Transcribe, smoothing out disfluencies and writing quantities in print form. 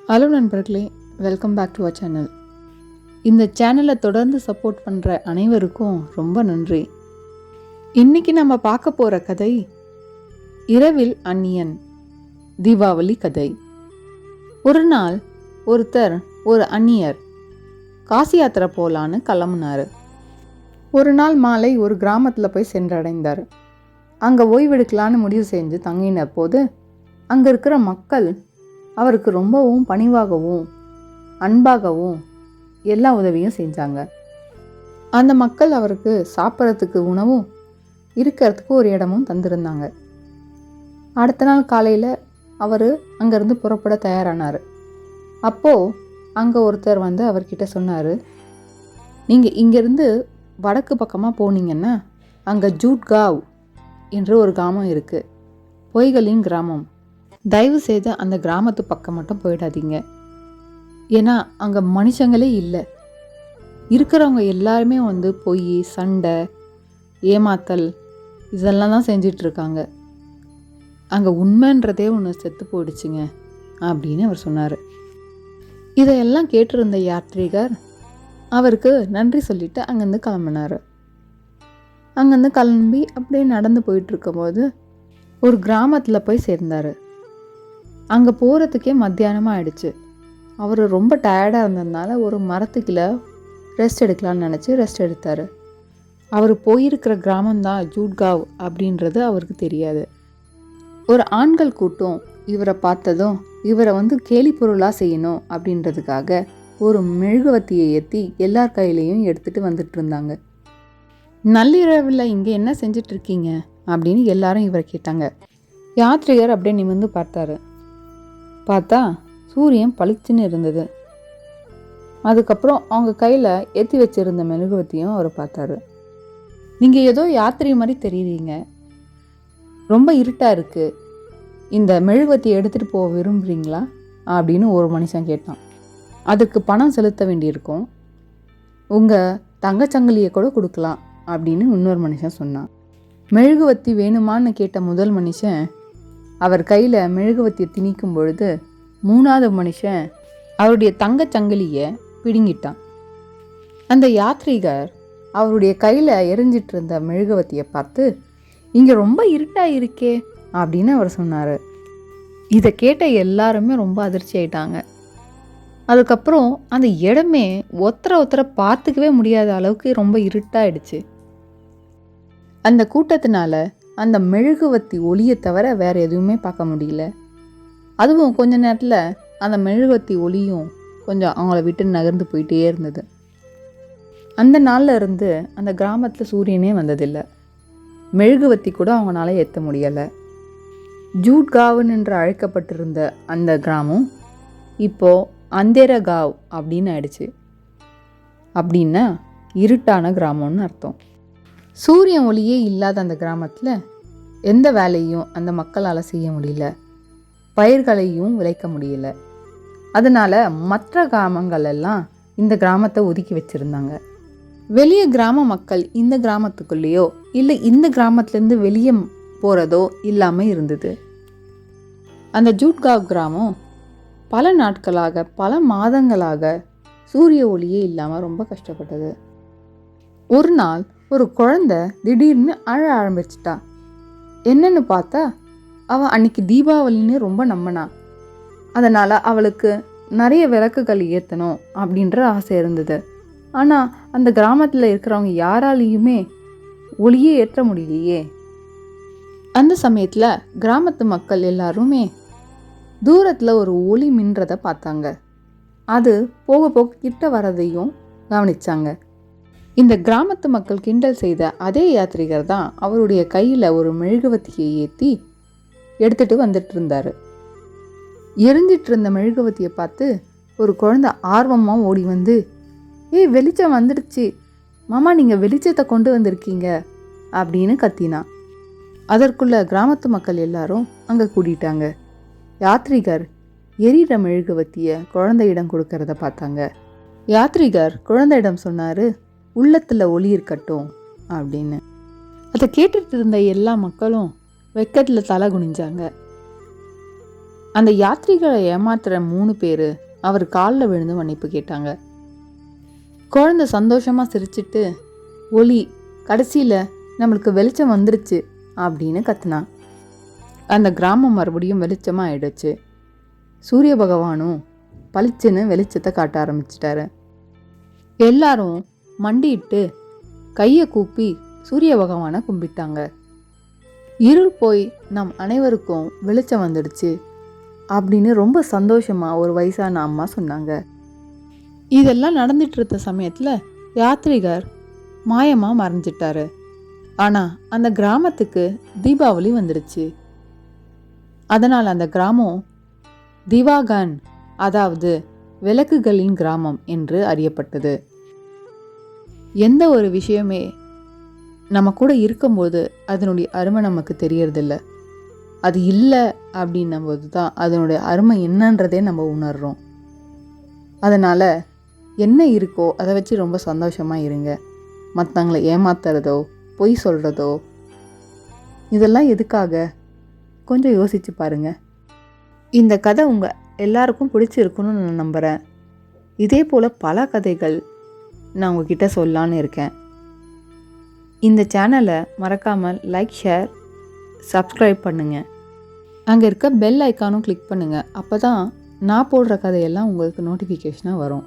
Hello நண்பர்களே, welcome back to our channel. இந்த சேனலை தொடர்ந்து சப்போர்ட் பண்ணுற அனைவருக்கும் ரொம்ப நன்றி. இன்னைக்கு நம்ம பார்க்க போகிற கதை இரவில் அந்நியன், தீபாவளி கதை. ஒரு நாள் ஒருத்தர் ஒரு அந்நியர் காசி யாத்திரை போகலான்னு கிளம்புனார். ஒரு நாள் மாலை ஒரு கிராமத்தில் போய் சென்றடைந்தார். அங்கே ஓய்வெடுக்கலான்னு முடிவு செஞ்சு தங்கின போது அங்கே இருக்கிற மக்கள் அவருக்கு ரொம்பவும் பணிவாகவும் அன்பாகவும் எல்லா உதவியும் செஞ்சாங்க. அந்த மக்கள் அவருக்கு சாப்பிட்றதுக்கு உணவும் இருக்கிறதுக்கு ஒரு இடமும் தந்திருந்தாங்க. அடுத்த நாள் காலையில் அவர் அங்கேருந்து புறப்பட தயாரானார். அப்போது அங்கே ஒருத்தர் வந்து அவர்கிட்ட சொன்னார், நீங்கள் இங்கேருந்து வடக்கு பக்கமாக போனீங்கன்னா அங்கே ஜூட்காவ் என்று ஒரு கிராமம் இருக்குது, பொய்களின் கிராமம். தயவு செய்து அந்த கிராமத்து பக்கம் மட்டும் போயிடாதீங்க. ஏன்னா அங்கே மனுஷங்களே இல்லை. இருக்கிறவங்க எல்லாருமே வந்து பொய், சண்டை, ஏமாத்தல் இதெல்லாம் தான் செஞ்சிட்ருக்காங்க. அங்கே உண்மைன்றதே ஒன்று செத்து போயிடுச்சுங்க அப்படின்னு அவர் சொன்னார். இதையெல்லாம் கேட்டிருந்த யாத்ரீகர் அவருக்கு நன்றி சொல்லிட்டு அங்கேருந்து கிளம்பினார். அங்கேருந்து கிளம்பி அப்படியே நடந்து போயிட்டுருக்கும்போது ஒரு கிராமத்தில் போய் சேர்ந்தார். அங்கே போகிறதுக்கே மத்தியானமாக ஆயிடுச்சு. அவர் ரொம்ப டயர்டாக இருந்ததுனால ஒரு மரத்துக்குள்ள ரெஸ்ட் எடுக்கலான்னு நினச்சி ரெஸ்ட் எடுத்தார். அவர் போயிருக்கிற கிராமம்தான் ஜூட்காவ் அப்படின்றது அவருக்கு தெரியாது. ஒரு ஆண்கள் கூட்டம் இவரை பார்த்ததும் இவரை வந்து கேலி பொருளாக செய்யணும் அப்படின்றதுக்காக ஒரு மெழுகுவத்தியை ஏற்றி எல்லார் கையிலையும் எடுத்துகிட்டு வந்துட்டு இருந்தாங்க. நள்ளிரவில் இங்கே என்ன செஞ்சிட்ருக்கீங்க அப்படின்னு எல்லாரும் இவரை கேட்டாங்க. யாத்ரிகர் அப்படியே நிமிர்ந்து பார்த்தாரு. பார்த்தா சூரியன் பளிச்சுன்னு இருந்தது. அதுக்கப்புறம் அவங்க கையில் ஏற்றி வச்சிருந்த மெழுகுவத்தியும் அவர் பார்த்தாரு. நீங்கள் ஏதோ யாத்திரை மாதிரி தெரியுறீங்க, ரொம்ப இருட்டாக இருக்குது, இந்த மெழுகுவத்தியை எடுத்துகிட்டு போக விரும்புகிறீங்களா அப்படின்னு ஒரு மனுஷன் கேட்டான். அதுக்கு பணம் செலுத்த வேண்டியிருக்கும், உங்கள் தங்கச்சங்கிலியை கூட கொடுக்கலாம் அப்படின்னு இன்னொரு மனுஷன் சொன்னான். மெழுகுவத்தி வேணுமான்னு கேட்ட முதல் மனுஷன் அவர் கையில் மெழுகுவத்தியை திணிக்கும் பொழுது மூணாவது மனுஷன் அவருடைய தங்கச்சங்கிலியை பிடுங்கிட்டான். அந்த யாத்ரீகர் அவருடைய கையில் எரிஞ்சிட்டு இருந்த மெழுகுவத்தியை பார்த்து, இங்கே ரொம்ப இருட்டாக இருக்கே அப்படின்னு அவர் சொன்னார். இதை கேட்ட எல்லாருமே ரொம்ப அதிர்ச்சி ஆயிட்டாங்க. அதுக்கப்புறம் அந்த இடமே ஒருத்தரை பார்த்துக்கவே முடியாத அளவுக்கு ரொம்ப இருட்டாயிடுச்சு. அந்த கூட்டத்தினால அந்த மெழுகுவத்தி ஒளியை தவிர வேறு எதுவுமே பார்க்க முடியல. அதுவும் கொஞ்ச நேரத்தில் அந்த மெழுகுவத்தி ஒளியும் கொஞ்சம் அவங்கள விட்டு நகர்ந்து போயிட்டே இருந்தது. அந்த நாளில் இருந்து அந்த கிராமத்தில் சூரியனே வந்ததில்லை. மெழுகுவத்தி கூட அவங்களால ஏற்ற முடியலை. ஜூட்காவ் என்று அழைக்கப்பட்டிருந்த அந்த கிராமம் இப்போது அந்தேரகாவ் அப்படின்னு ஆயிடுச்சு. அப்படின்னா இருட்டான கிராமம்னு அர்த்தம். சூரியன் ஒளியே இல்லாத அந்த கிராமத்தில் எந்த வேலையும் அந்த மக்களால் செய்ய முடியல, பயிர்களையும் விளைக்க முடியல. அதனால் மற்ற கிராமங்கள் எல்லாம் இந்த கிராமத்தை ஒதுக்கி வச்சுருந்தாங்க. வெளியே கிராம மக்கள் இந்த கிராமத்துக்குள்ளேயோ இல்லை இந்த கிராமத்துலேருந்து வெளியே போகிறதோ இல்லாமல் இருந்தது. அந்த ஜூட்காவ் கிராமம் பல நாட்களாக, பல மாதங்களாக சூரிய ஒளியே இல்லாமல் ரொம்ப கஷ்டப்பட்டது. ஒரு நாள் ஒரு குழந்தை திடீர்னு அழ ஆரம்பிச்சிட்டா. என்னன்னு பார்த்தா அவள் அன்னைக்கு தீபாவளின்னு ரொம்ப நம்பினா. அதனால் அவளுக்கு நிறைய விளக்குகள் ஏற்றணும் அப்படின்ற ஆசை இருந்தது. ஆனால் அந்த கிராமத்தில் இருக்கிறவங்க யாராலையுமே ஒளியே ஏற்ற முடியலையே. அந்த சமயத்தில் கிராமத்து மக்கள் எல்லாருமே தூரத்தில் ஒரு ஒளி மின்றதை பார்த்தாங்க. அது போக போக கிட்ட வரதையும் கவனிச்சாங்க. இந்த கிராமத்து மக்கள் கிண்டல் செய்த அதே யாத்ரிகர் தான் அவருடைய கையில் ஒரு மெழுகுவத்தியை ஏற்றி எடுத்துகிட்டு வந்துட்டு இருந்தார். எரிஞ்சிட்டு இருந்த மெழுகுவத்தியை பார்த்து ஒரு குழந்தை ஆர்வமாக ஓடி வந்து, ஏய் வெளிச்சம் வந்துடுச்சு மாமா, நீங்கள் வெளிச்சத்தை கொண்டு வந்திருக்கீங்க அப்படின்னு கத்தினா. அதற்குள்ள கிராமத்து மக்கள் எல்லாரும் அங்கே கூட்டிட்டாங்க. யாத்ரிகர் எரியிற மெழுகுவத்தியை குழந்தையிடம் கொடுக்கறத பார்த்தாங்க. யாத்ரிகர் குழந்தையிடம் சொன்னார், உள்ளத்தில் ஒளி இருக்கட்டும் அப்படின்னு. அதை கேட்டுட்டு இருந்த எல்லா மக்களும் வெக்கத்தில் தலை குனிஞ்சாங்க. அந்த யாத்ரிகளை ஏமாத்துற 3 பேர் அவர் காலில் விழுந்து மன்னிப்பு கேட்டாங்க. குழந்தை சந்தோஷமா சிரிச்சிட்டு, ஒளி கடைசியில் நம்மளுக்கு வெளிச்சம் வந்துருச்சு அப்படின்னு கத்துனான். அந்த கிராமம் மறுபடியும் வெளிச்சமாக ஆயிடுச்சு. சூரிய பகவானும் பளிச்சுன்னு வெளிச்சத்தை காட்ட ஆரம்பிச்சிட்டாரு. எல்லாரும் மண்டிட்டு கையை கூப்பி சூரிய பகவானை கும்பிட்டாங்க. இருள் போய் நம் அனைவருக்கும் வெளிச்சம் வந்துடுச்சு அப்படின்னு ரொம்ப சந்தோஷமா ஒரு வயசான அம்மா சொன்னாங்க. இதெல்லாம் நடந்துட்டு இருந்த சமயத்தில் யாத்ரிகர் மாயமாக மறைஞ்சிட்டாரு. ஆனால் அந்த கிராமத்துக்கு தீபாவளி வந்துடுச்சு. அதனால் அந்த கிராமம் திவாகன், அதாவது விளக்குகளின் கிராமம் என்று அறியப்பட்டது. எந்த ஒரு விஷயமே நம்ம கூட இருக்கும்போது அதனுடைய அருமை நமக்கு தெரியறதில்ல. அது இல்லை அப்படின்னும் போது தான் அதனுடைய அருமை என்னன்றதே நம்ம உணர்றோம். அதனால் என்ன இருக்கோ அதை வச்சு ரொம்ப சந்தோஷமாக இருங்க. மற்றவங்களை ஏமாத்துறதோ பொய் சொல்கிறதோ இதெல்லாம் எதுக்காக? கொஞ்சம் யோசிச்சு பாருங்க. இந்த கதை உங்கள் எல்லாருக்கும் பிடிச்சிருக்குன்னு நான் நம்புகிறேன். இதே போல் பல கதைகள் நான் உங்ககிட்ட சொல்லலான்னு இருக்கேன். இந்த சேனலை மறக்காமல் லைக், ஷேர், சப்ஸ்கிரைப் பண்ணுங்கள். அங்கே இருக்க பெல் ஐக்கானும் கிளிக் பண்ணுங்கள். அப்போ தான் நான் போடுற கதையெல்லாம் உங்களுக்கு நோட்டிஃபிகேஷனாக வரும்.